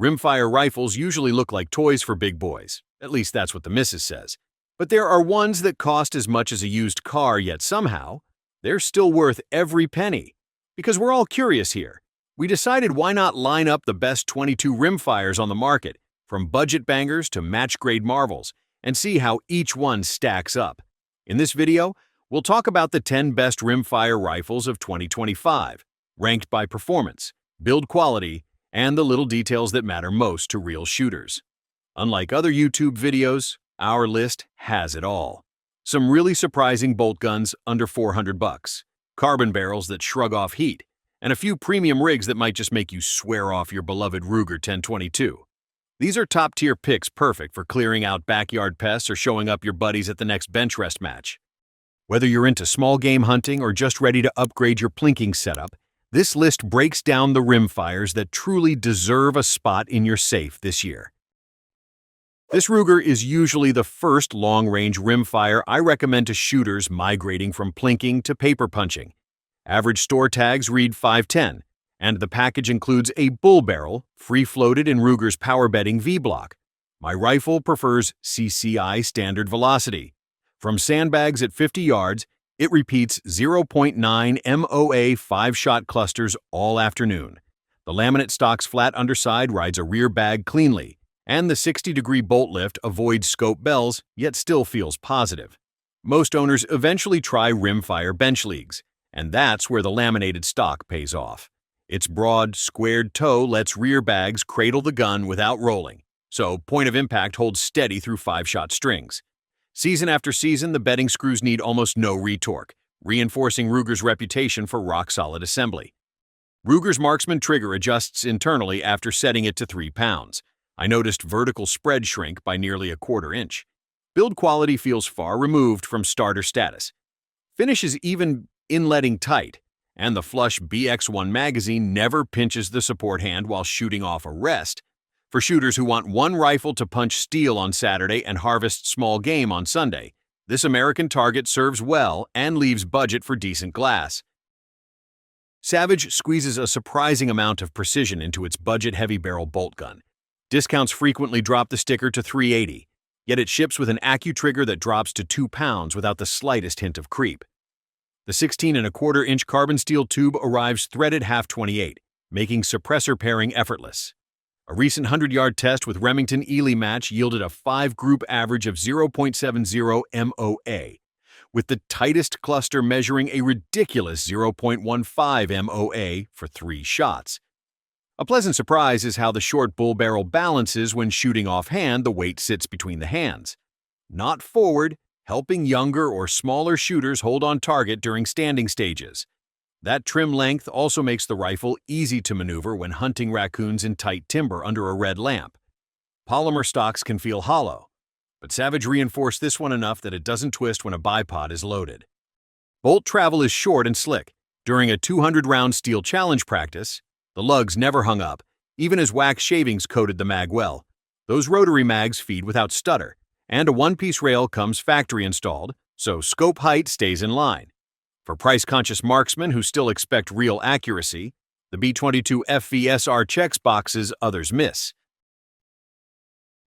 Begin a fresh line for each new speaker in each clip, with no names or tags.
Rimfire rifles usually look like toys for big boys. At least that's what the missus says. But there are ones that cost as much as a used car, yet somehow, they're still worth every penny. Because we're all curious here, we decided why not line up the best 22 rimfires on the market, from budget bangers to match-grade marvels, and see how each one stacks up. In this video, we'll talk about the 10 best rimfire rifles of 2025, ranked by performance, build quality, and the little details that matter most to real shooters. Unlike other YouTube videos, our list has it all. Some really surprising bolt guns under $400, carbon barrels that shrug off heat, and a few premium rigs that might just make you swear off your beloved Ruger 1022. These are top-tier picks perfect for clearing out backyard pests or showing up your buddies at the next bench rest match. Whether you're into small game hunting or just ready to upgrade your plinking setup, this list breaks down the rimfires that truly deserve a spot in your safe this year. This Ruger is usually the first long-range rimfire I recommend to shooters migrating from plinking to paper punching. Average store tags read $510, and the package includes a bull barrel, free-floated in Ruger's power bedding V-block. My rifle prefers CCI standard velocity. From sandbags at 50 yards, it repeats 0.9 MOA 5-shot clusters all afternoon. The laminate stock's flat underside rides a rear bag cleanly, and the 60-degree bolt lift avoids scope bells, yet still feels positive. Most owners eventually try rimfire bench leagues, and that's where the laminated stock pays off. Its broad, squared toe lets rear bags cradle the gun without rolling, so point of impact holds steady through 5-shot strings. Season after season, the bedding screws need almost no retorque, reinforcing Ruger's reputation for rock-solid assembly. Ruger's Marksman trigger adjusts internally after setting it to 3 pounds. I noticed vertical spread shrink by nearly a quarter inch. Build quality feels far removed from starter status. Finish is even inletting tight, and the flush BX1 magazine never pinches the support hand while shooting off a rest. For shooters who want one rifle to punch steel on Saturday and harvest small game on Sunday, this American target serves well and leaves budget for decent glass. Savage squeezes a surprising amount of precision into its budget-heavy barrel bolt gun. Discounts frequently drop the sticker to $380, yet it ships with an AccuTrigger that drops to 2 pounds without the slightest hint of creep. The 16.25-inch carbon steel tube arrives threaded half-28, making suppressor pairing effortless. A recent 100-yard test with Remington Ely match yielded a 5-group average of 0.70 MOA, with the tightest cluster measuring a ridiculous 0.15 MOA for 3 shots. A pleasant surprise is how the short bull barrel balances when shooting offhand. The weight sits between the hands, not forward, helping younger or smaller shooters hold on target during standing stages. That trim length also makes the rifle easy to maneuver when hunting raccoons in tight timber under a red lamp. Polymer stocks can feel hollow, but Savage reinforced this one enough that it doesn't twist when a bipod is loaded. Bolt travel is short and slick. During a 200-round steel challenge practice, the lugs never hung up, even as wax shavings coated the mag well. Those rotary mags feed without stutter, and a one-piece rail comes factory installed, so scope height stays in line. For price-conscious marksmen who still expect real accuracy, the B22 FVSR checks boxes others miss.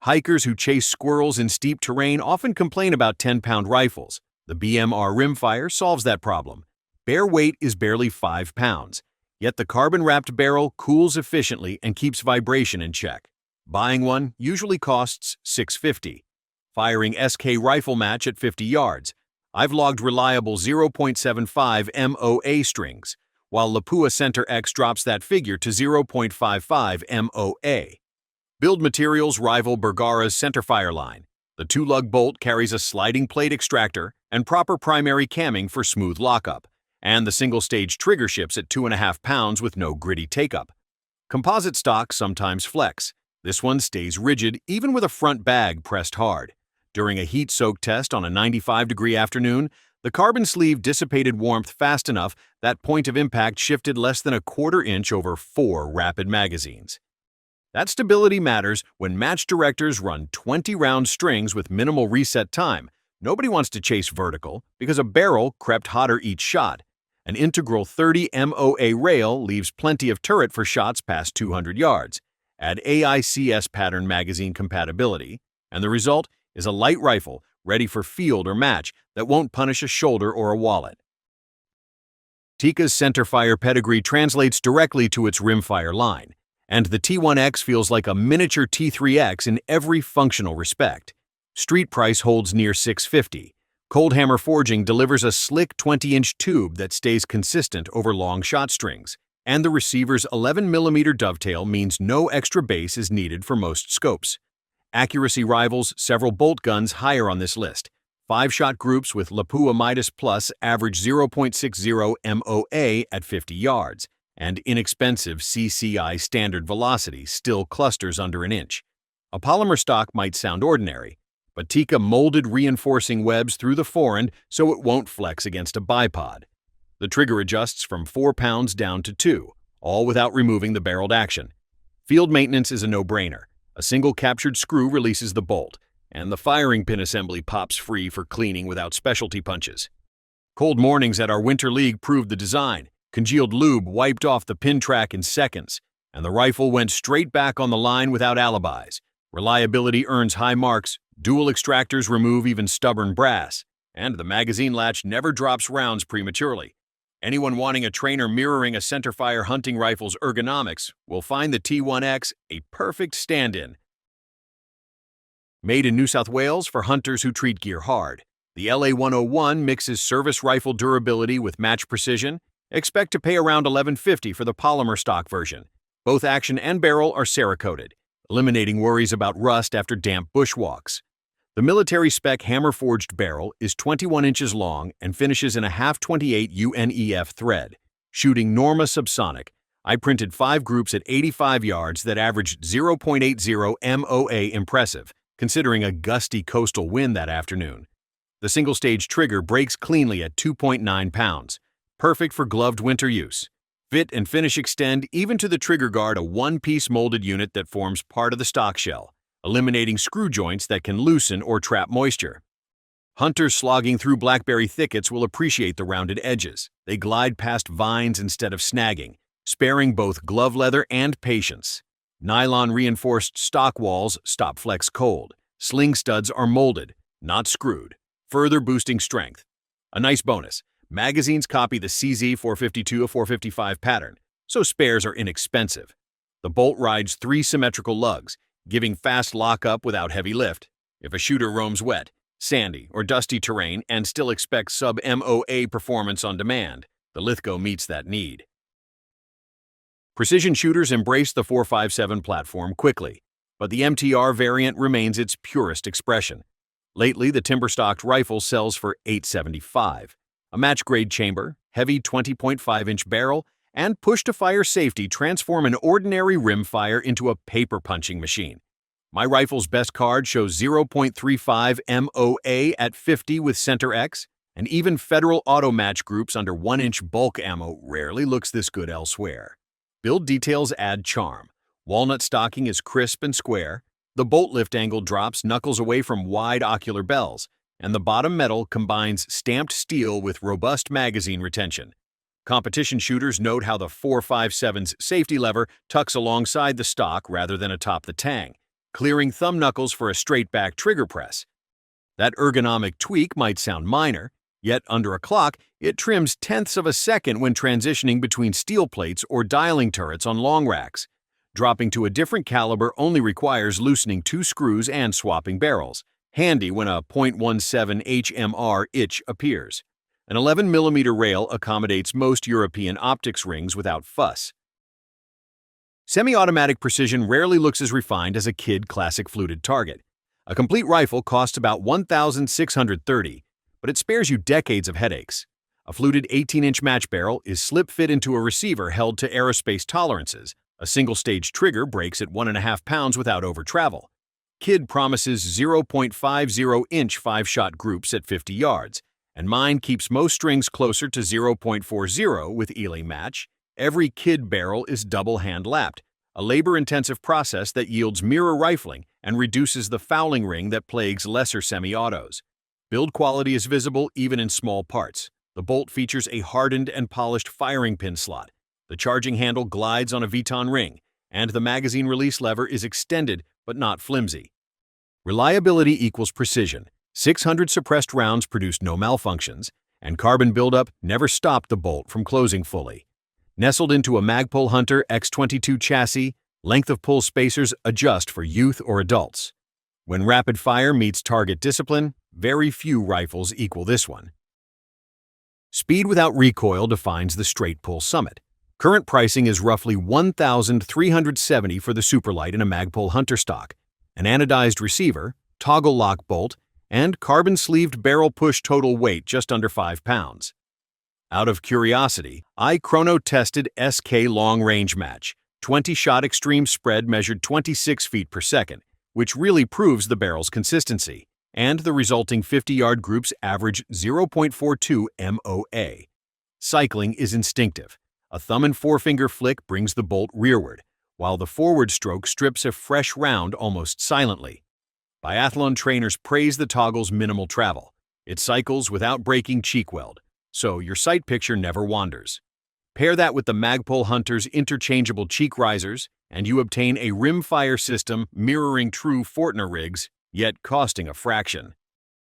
Hikers who chase squirrels in steep terrain often complain about 10-pound rifles. The BMR rimfire solves that problem. Bare weight is barely 5 pounds, yet the carbon-wrapped barrel cools efficiently and keeps vibration in check. Buying one usually costs $650. Firing SK rifle match at 50 yards. I've logged reliable 0.75 MOA strings, while Lapua Center X drops that figure to 0.55 MOA. Build materials rival Bergara's centerfire line. The 2-lug bolt carries a sliding plate extractor and proper primary camming for smooth lockup, and the single-stage trigger ships at 2.5 pounds with no gritty take-up. Composite stock sometimes flex. This one stays rigid even with a front bag pressed hard. During a heat-soak test on a 95-degree afternoon, the carbon sleeve dissipated warmth fast enough that point of impact shifted less than a quarter inch over 4 rapid magazines. That stability matters when match directors run 20-round strings with minimal reset time. Nobody wants to chase vertical because a barrel crept hotter each shot. An integral 30 MOA rail leaves plenty of turret for shots past 200 yards. add AICS pattern magazine compatibility, and the result is a light rifle ready for field or match that won't punish a shoulder or a wallet. Tikka's centerfire pedigree translates directly to its rimfire line, and the T1X feels like a miniature T3X in every functional respect. Street price holds near $650. Cold Hammer Forging delivers a slick 20-inch tube that stays consistent over long shot strings, and the receiver's 11mm dovetail means no extra base is needed for most scopes. Accuracy rivals several bolt guns higher on this list. 5-shot groups with Lapua Midas Plus average 0.60 MOA at 50 yards, and inexpensive CCI standard velocity still clusters under an inch. A polymer stock might sound ordinary, but Tikka molded reinforcing webs through the forend so it won't flex against a bipod. The trigger adjusts from 4 pounds down to 2, all without removing the barreled action. Field maintenance is a no-brainer. A single captured screw releases the bolt, and the firing pin assembly pops free for cleaning without specialty punches. Cold mornings at our Winter League proved the design. Congealed lube wiped off the pin track in seconds, and the rifle went straight back on the line without alibis. Reliability earns high marks, dual extractors remove even stubborn brass, and the magazine latch never drops rounds prematurely. Anyone wanting a trainer mirroring a centerfire hunting rifle's ergonomics will find the T1X a perfect stand-in. Made in New South Wales for hunters who treat gear hard, the LA101 mixes service rifle durability with match precision. Expect to pay around $1150 for the polymer stock version. Both action and barrel are Cerakoted, eliminating worries about rust after damp bushwalks. The military-spec hammer-forged barrel is 21 inches long and finishes in a .28 UNEF thread. Shooting Norma subsonic, I printed 5 groups at 85 yards that averaged 0.80 MOA impressive, considering a gusty coastal wind that afternoon. The single-stage trigger breaks cleanly at 2.9 pounds. Perfect for gloved winter use. Fit and finish extend even to the trigger guard, a one-piece molded unit that forms part of the stock shell, eliminating screw joints that can loosen or trap moisture. Hunters slogging through blackberry thickets will appreciate the rounded edges. They glide past vines instead of snagging, sparing both glove leather and patience. Nylon-reinforced stock walls stop flex cold. Sling studs are molded, not screwed, further boosting strength. A nice bonus. Magazines copy the CZ452-455 pattern, so spares are inexpensive. The bolt rides 3 symmetrical lugs, giving fast lockup without heavy lift. If a shooter roams wet, sandy, or dusty terrain and still expects sub-MOA performance on demand, the Lithgow meets that need. Precision shooters embrace the 4.57 platform quickly, but the MTR variant remains its purest expression. Lately, the timber-stocked rifle sells for $875. A match-grade chamber, heavy 20.5-inch barrel, and push-to-fire safety transform an ordinary rimfire into a paper-punching machine. My rifle's best card shows 0.35 MOA at 50 with Center X, and even Federal Auto Match groups under 1-inch bulk ammo rarely looks this good elsewhere. Build details add charm. Walnut stocking is crisp and square, the bolt lift angle drops knuckles away from wide ocular bells, and the bottom metal combines stamped steel with robust magazine retention. Competition shooters note how the 4.57's safety lever tucks alongside the stock rather than atop the tang, clearing thumb knuckles for a straight-back trigger press. That ergonomic tweak might sound minor, yet under a clock, it trims tenths of a second when transitioning between steel plates or dialing turrets on long racks. Dropping to a different caliber only requires loosening 2 screws and swapping barrels. Handy when a .17 HMR itch appears. An 11mm rail accommodates most European optics rings without fuss. Semi-automatic precision rarely looks as refined as a kid classic fluted target. A complete rifle costs about $1,630, but it spares you decades of headaches. A fluted 18-inch match barrel is slip-fit into a receiver held to aerospace tolerances. A single-stage trigger breaks at 1.5 pounds without over-travel. Kid promises 0.50-inch 5-shot groups at 50 yards, and mine keeps most strings closer to 0.40 with Ely match. Every Kid barrel is double hand-lapped, a labor-intensive process that yields mirror rifling and reduces the fouling ring that plagues lesser semi-autos. Build quality is visible even in small parts. The bolt features a hardened and polished firing pin slot. The charging handle glides on a Vuitton ring, and the magazine release lever is extended but not flimsy. Reliability equals precision. 600 suppressed rounds produced no malfunctions, and carbon buildup never stopped the bolt from closing fully. Nestled into a Magpul Hunter X22 chassis, length of pull spacers adjust for youth or adults. When rapid fire meets target discipline, very few rifles equal this one. Speed without recoil defines the straight pull summit. Current pricing is roughly $1,370 for the Superlight in a Magpul Hunter stock, an anodized receiver, toggle lock bolt, and carbon-sleeved barrel push total weight just under 5 pounds. Out of curiosity, I chrono-tested SK Long Range Match. 20-shot extreme spread measured 26 feet per second, which really proves the barrel's consistency, and the resulting 50-yard groups average 0.42 MOA. Cycling is instinctive. A thumb and forefinger flick brings the bolt rearward, while the forward stroke strips a fresh round almost silently. Biathlon trainers praise the toggle's minimal travel. It cycles without breaking cheek weld, so your sight picture never wanders. Pair that with the Magpul Hunter's interchangeable cheek risers, and you obtain a Rimfire system mirroring true Fortner rigs, yet costing a fraction.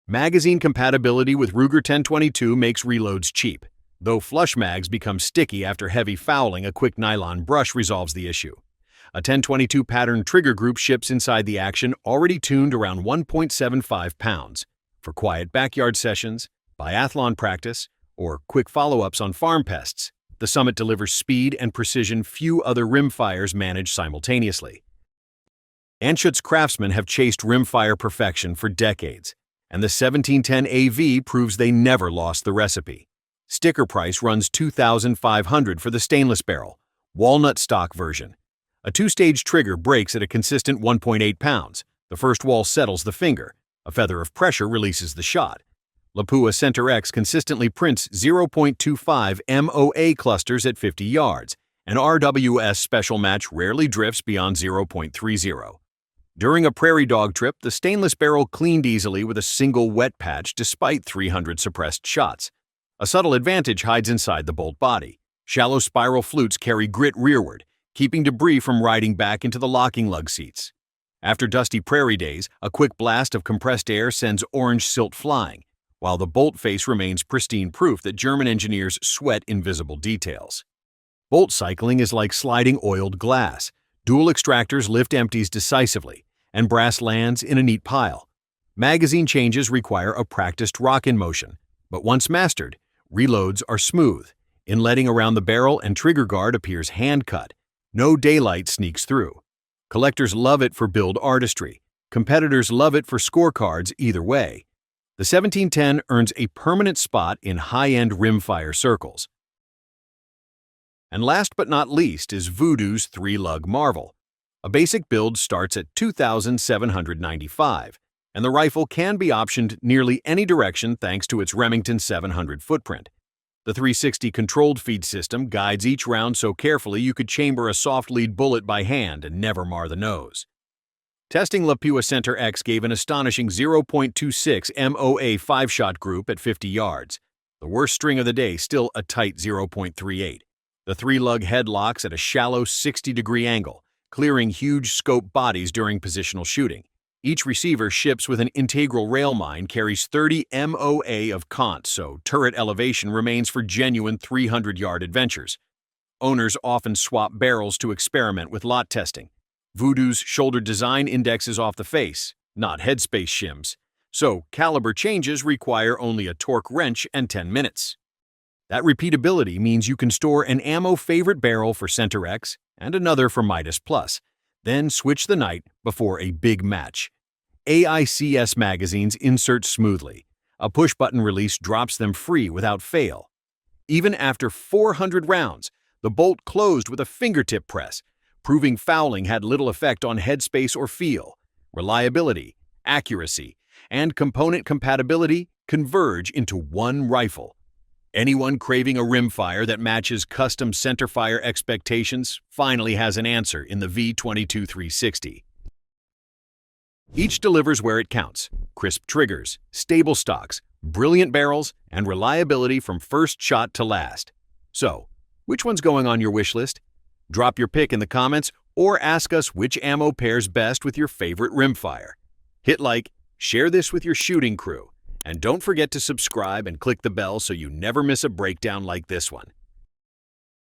Magazine compatibility with Ruger 1022 makes reloads cheap. Though flush mags become sticky after heavy fouling, a quick nylon brush resolves the issue. A 1022 pattern trigger group ships inside the action, already tuned around 1.75 pounds. For quiet backyard sessions, biathlon practice, or quick follow-ups on farm pests, the Summit delivers speed and precision few other rimfires manage simultaneously. Anschutz craftsmen have chased rimfire perfection for decades, and the 1710 AV proves they never lost the recipe. Sticker price runs $2,500 for the stainless barrel, walnut stock version. A two-stage trigger breaks at a consistent 1.8 pounds. The first wall settles the finger. A feather of pressure releases the shot. Lapua Center X consistently prints 0.25 MOA clusters at 50 yards, and RWS Special Match rarely drifts beyond 0.30. During a prairie dog trip, the stainless barrel cleaned easily with a single wet patch despite 300 suppressed shots. A subtle advantage hides inside the bolt body. Shallow spiral flutes carry grit rearward, keeping debris from riding back into the locking lug seats. After dusty prairie days, a quick blast of compressed air sends orange silt flying, while the bolt face remains pristine proof that German engineers sweat invisible details. Bolt cycling is like sliding oiled glass. Dual extractors lift empties decisively, and brass lands in a neat pile. Magazine changes require a practiced rock-in motion, but once mastered, reloads are smooth. Inletting around the barrel and trigger guard appears hand-cut. No daylight sneaks through. Collectors love it for build artistry. Competitors love it for scorecards either way. The 1710 earns a permanent spot in high-end rimfire circles. And last but not least is Vudoo's three-lug marvel. A basic build starts at $2,795, and the rifle can be optioned nearly any direction thanks to its Remington 700 footprint. The 360 controlled feed system guides each round so carefully you could chamber a soft lead bullet by hand and never mar the nose. Testing Lapua Center X gave an astonishing 0.26 MOA 5-shot group at 50 yards. The worst string of the day still a tight 0.38. The three-lug head locks at a shallow 60-degree angle, clearing huge scope bodies during positional shooting. Each receiver ships with an integral rail mine, carries 30 MOA of cont, so turret elevation remains for genuine 300-yard adventures. Owners often swap barrels to experiment with lot testing. Vudoo's shoulder design indexes off the face, not headspace shims, so caliber changes require only a torque wrench and 10 minutes. That repeatability means you can store an ammo favorite barrel for Center X and another for Midas Plus, then switch the night before a big match. AICS magazines insert smoothly. A push-button release drops them free without fail. Even after 400 rounds, the bolt closed with a fingertip press, proving fouling had little effect on headspace or feel. Reliability, accuracy, and component compatibility converge into one rifle. Anyone craving a rimfire that matches custom centerfire expectations finally has an answer in the V22 360. Each delivers where it counts: crisp triggers, stable stocks, brilliant barrels, and reliability from first shot to last. So, which one's going on your wish list? Drop your pick in the comments or ask us which ammo pairs best with your favorite rimfire. Hit like, share this with your shooting crew, and don't forget to subscribe and click the bell so you never miss a breakdown like this one.